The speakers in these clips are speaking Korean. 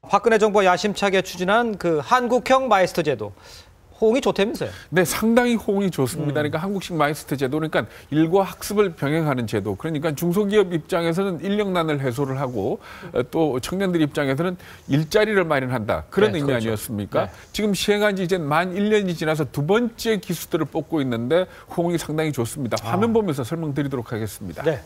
박근혜 정부가 야심차게 추진한 그 한국형 마이스터 제도. 호응이 좋다면서요? 네, 상당히 호응이 좋습니다. 그러니까 한국식 마이스터 제도, 그러니까 일과 학습을 병행하는 제도. 그러니까 중소기업 입장에서는 인력난을 해소를 하고 또 청년들 입장에서는 일자리를 마련한다. 그런 의미 그렇죠. 아니었습니까? 네. 지금 시행한 지 이제 만 1년이 지나서 두 번째 기수들을 뽑고 있는데 호응이 상당히 좋습니다. 화면 보면서 설명드리도록 하겠습니다. 네.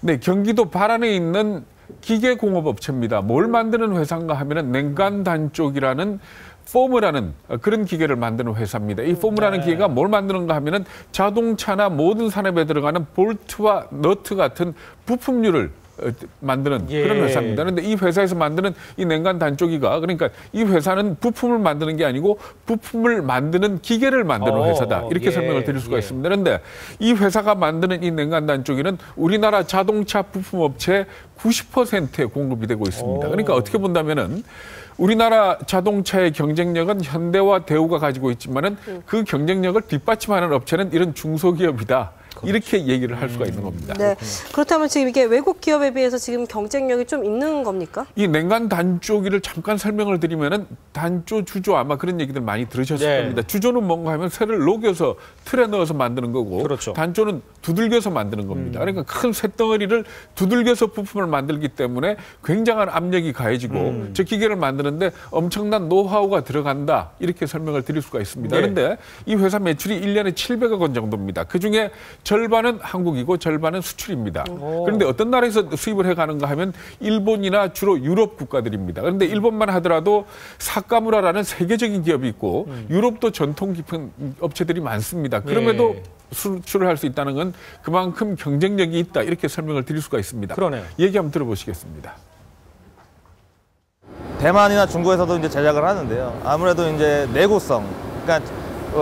네, 경기도 발안에 있는 기계공업업체입니다. 뭘 만드는 회사인가 하면은 냉간단쪽이라는 폼이라는 그런 기계를 만드는 회사입니다. 이 폼이라는 기계가 뭘 만드는가 하면은 자동차나 모든 산업에 들어가는 볼트와 너트 같은 부품류를 만드는 그런 회사입니다. 그런데 이 회사에서 만드는 이 냉간 단조기가, 그러니까 이 회사는 부품을 만드는 게 아니고 부품을 만드는 기계를 만드는 회사다. 이렇게 설명을 드릴 수가 있습니다. 그런데 이 회사가 만드는 이 냉간 단조기는 우리나라 자동차 부품업체 90%에 공급이 되고 있습니다. 그러니까 어떻게 본다면은 우리나라 자동차의 경쟁력은 현대와 대우가 가지고 있지만은 그 경쟁력을 뒷받침하는 업체는 이런 중소기업이다. 이렇게 얘기를 할 수가 있는 겁니다. 네. 그렇다면 지금 이게 외국 기업에 비해서 지금 경쟁력이 좀 있는 겁니까? 이 냉간 단조기를 잠깐 설명을 드리면은 단조, 주조 아마 그런 얘기들 많이 들으셨을 겁니다. 주조는 뭔가 하면 쇠를 녹여서 틀에 넣어서 만드는 거고 그렇죠. 단조는 두들겨서 만드는 겁니다. 그러니까 큰 쇳덩어리를 두들겨서 부품을 만들기 때문에 굉장한 압력이 가해지고 저 기계를 만드는데 엄청난 노하우가 들어간다. 이렇게 설명을 드릴 수가 있습니다. 그런데 이 회사 매출이 1년에 700억 원 정도입니다. 그중에 절반은 한국이고 절반은 수출입니다. 그런데 어떤 나라에서 수입을 해가는가 하면 일본이나 주로 유럽 국가들입니다. 그런데 일본만 하더라도 사카무라라는 세계적인 기업이 있고 유럽도 전통 깊은 업체들이 많습니다. 그럼에도 수출을 할 수 있다는 건 그만큼 경쟁력이 있다. 이렇게 설명을 드릴 수가 있습니다. 그러네요. 얘기 한번 들어보시겠습니다. 대만이나 중국에서도 이제 제작을 하는데요. 아무래도 이제 내구성, 그러니까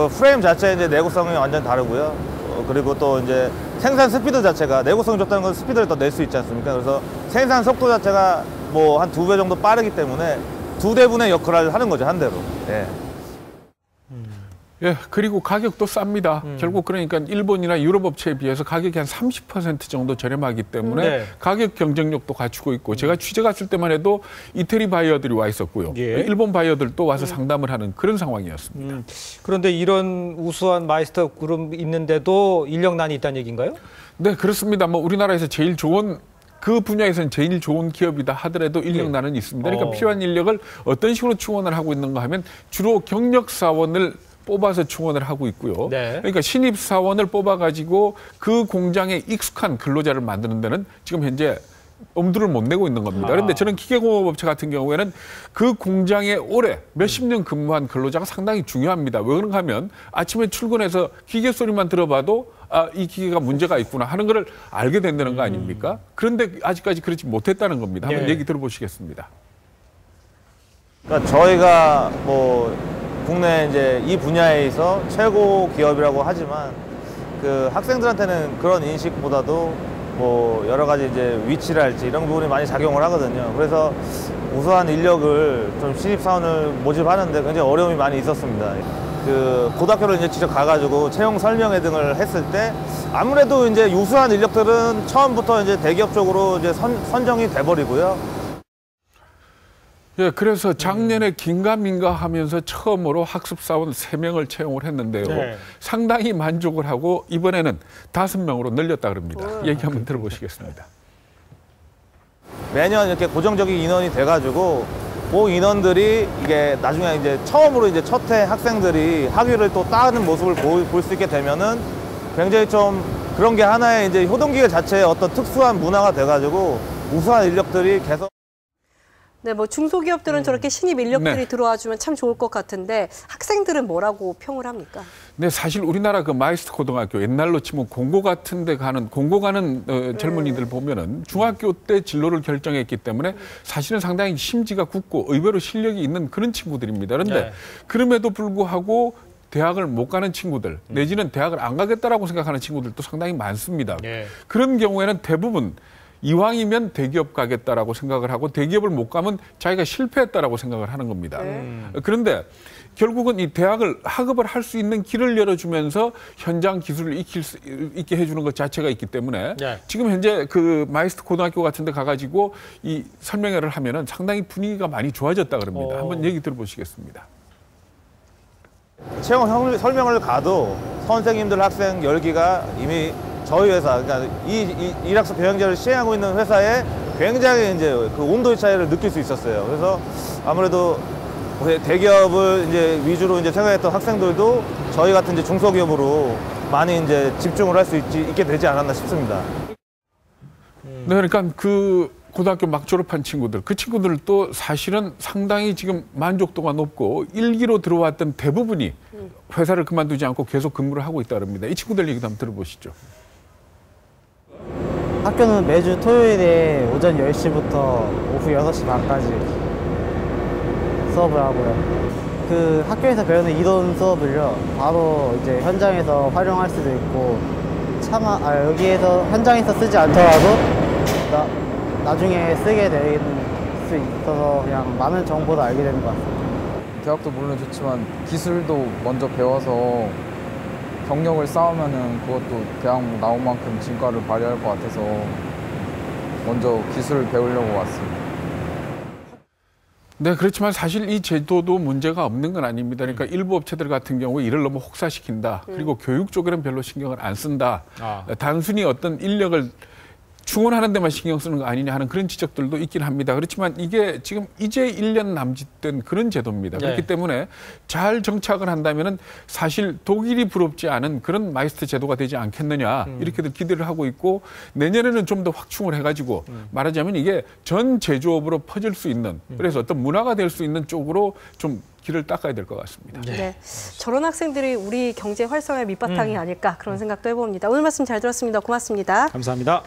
프레임 자체의 이제 내구성이 완전 다르고요. 그리고 또 이제 생산 스피드 자체가 내구성이 좋다는 건 스피드를 더 낼 수 있지 않습니까? 그래서 생산 속도 자체가 뭐 한 2배 정도 빠르기 때문에 2대분의 역할을 하는 거죠, 한 대로. 예. 예, 그리고 가격도 쌉니다. 결국 그러니까 일본이나 유럽 업체에 비해서 가격이 한 30% 정도 저렴하기 때문에 가격 경쟁력도 갖추고 있고 제가 취재 갔을 때만 해도 이태리 바이어들이 와 있었고요. 일본 바이어들도 와서 상담을 하는 그런 상황이었습니다. 그런데 이런 우수한 마이스터 그룹 있는데도 인력난이 있다는 얘기인가요? 네, 그렇습니다. 뭐 우리나라에서 제일 좋은 그 분야에서는 제일 좋은 기업이다 하더라도 인력난은 있습니다. 그러니까 필요한 인력을 어떤 식으로 충원을 하고 있는가 하면 주로 경력 사원을 뽑아서 충원을 하고 있고요. 그러니까 신입 사원을 뽑아가지고 그 공장에 익숙한 근로자를 만드는 데는 지금 현재 엄두를 못 내고 있는 겁니다. 그런데 저는 기계공업업체 같은 경우에는 그 공장에 오래 몇십 년 근무한 근로자가 상당히 중요합니다. 왜 그런가 하면 아침에 출근해서 기계 소리만 들어봐도 아, 이 기계가 문제가 있구나 하는 걸 알게 된다는 거 아닙니까? 그런데 아직까지 그렇지 못했다는 겁니다. 한번 얘기 들어보시겠습니다. 그러니까 저희가 뭐 국내 이제 이 분야에서 최고 기업이라고 하지만 그 학생들한테는 그런 인식보다도 뭐 여러 가지 이제 위치랄지 이런 부분이 많이 작용을 하거든요. 그래서 우수한 인력을 좀 신입사원을 모집하는데 굉장히 어려움이 많이 있었습니다. 그 고등학교를 이제 직접 가가지고 채용 설명회 등을 했을 때 아무래도 이제 우수한 인력들은 처음부터 이제 대기업 쪽으로 이제 선정이 돼버리고요. 예, 그래서 작년에 긴가민가 하면서 처음으로 학습사원 3명을 채용을 했는데요. 상당히 만족을 하고 이번에는 5명으로 늘렸다 그럽니다. 얘기 한번 들어보시겠습니다. 매년 이렇게 고정적인 인원이 돼가지고 그 인원들이 이게 나중에 이제 처음으로 이제 첫 해 학생들이 학위를 또 따는 모습을 볼 수 있게 되면은 굉장히 좀 그런 게 하나의 이제 효동기계 자체의 어떤 특수한 문화가 돼가지고 우수한 인력들이 계속 네, 뭐 중소기업들은 저렇게 신입 인력들이 들어와주면 참 좋을 것 같은데 학생들은 뭐라고 평을 합니까? 네, 사실 우리나라 그 마이스터 고등학교 옛날로 치면 공고 같은 데 가는 젊은이들 보면은 중학교 때 진로를 결정했기 때문에 사실은 상당히 심지가 굳고 의외로 실력이 있는 그런 친구들입니다. 그런데 그럼에도 불구하고 대학을 못 가는 친구들 내지는 대학을 안 가겠다라고 생각하는 친구들도 상당히 많습니다. 그런 경우에는 대부분 이왕이면 대기업 가겠다라고 생각을 하고 대기업을 못 가면 자기가 실패했다라고 생각을 하는 겁니다. 그런데 결국은 이 대학을 학업을 할 수 있는 길을 열어주면서 현장 기술을 익게 해주는 것 자체가 있기 때문에 네. 지금 현재 그 마이스트 고등학교 같은 데 가가지고 이 설명회를 하면은 상당히 분위기가 많이 좋아졌다 그럽니다. 한번 얘기 들어보시겠습니다. 채용 설명을 가도 선생님들, 학생 열기가 이미 저희 회사, 그러니까 이 일학습 병행제를 시행하고 있는 회사에 굉장히 이제 그 온도의 차이를 느낄 수 있었어요. 그래서 아무래도 대기업을 이제 위주로 이제 생각했던 학생들도 저희 같은 이제 중소기업으로 많이 이제 집중을 할 수 있게 되지 않았나 싶습니다. 네, 그러니까 그 고등학교 막 졸업한 친구들, 그 친구들도 사실은 상당히 지금 만족도가 높고 1기로 들어왔던 대부분이 회사를 그만두지 않고 계속 근무를 하고 있다 그럽니다. 이 친구들 얘기도 한번 들어보시죠. 학교는 매주 토요일에 오전 10시부터 오후 6시 반까지 수업을 하고요. 그 학교에서 배우는 이론 수업을요, 바로 이제 현장에서 활용할 수도 있고, 여기에서 현장에서 쓰지 않더라도 나중에 쓰게 될 수 있어서 그냥 많은 정보를 알게 되는 것 같습니다. 대학도 물론 좋지만 기술도 먼저 배워서 경력을 쌓으면은 그것도 대학 나온 만큼 진가를 발휘할 것 같아서 먼저 기술을 배우려고 왔습니다. 네, 그렇지만 사실 이 제도도 문제가 없는 건 아닙니다. 그러니까 일부 업체들 같은 경우에 일을 너무 혹사시킨다. 그리고 교육 쪽에는 별로 신경을 안 쓴다. 단순히 어떤 인력을 충원하는 데만 신경 쓰는 거 아니냐 하는 그런 지적들도 있긴 합니다. 그렇지만 이게 지금 이제 1년 남짓된 그런 제도입니다. 네. 그렇기 때문에 잘 정착을 한다면은 사실 독일이 부럽지 않은 그런 마이스터 제도가 되지 않겠느냐 이렇게들 기대를 하고 있고 내년에는 좀 더 확충을 해가지고 말하자면 이게 전 제조업으로 퍼질 수 있는 그래서 어떤 문화가 될 수 있는 쪽으로 좀 길을 닦아야 될 것 같습니다. 네. 저런 학생들이 우리 경제 활성화의 밑바탕이 아닐까 그런 생각도 해봅니다. 오늘 말씀 잘 들었습니다. 고맙습니다. 감사합니다.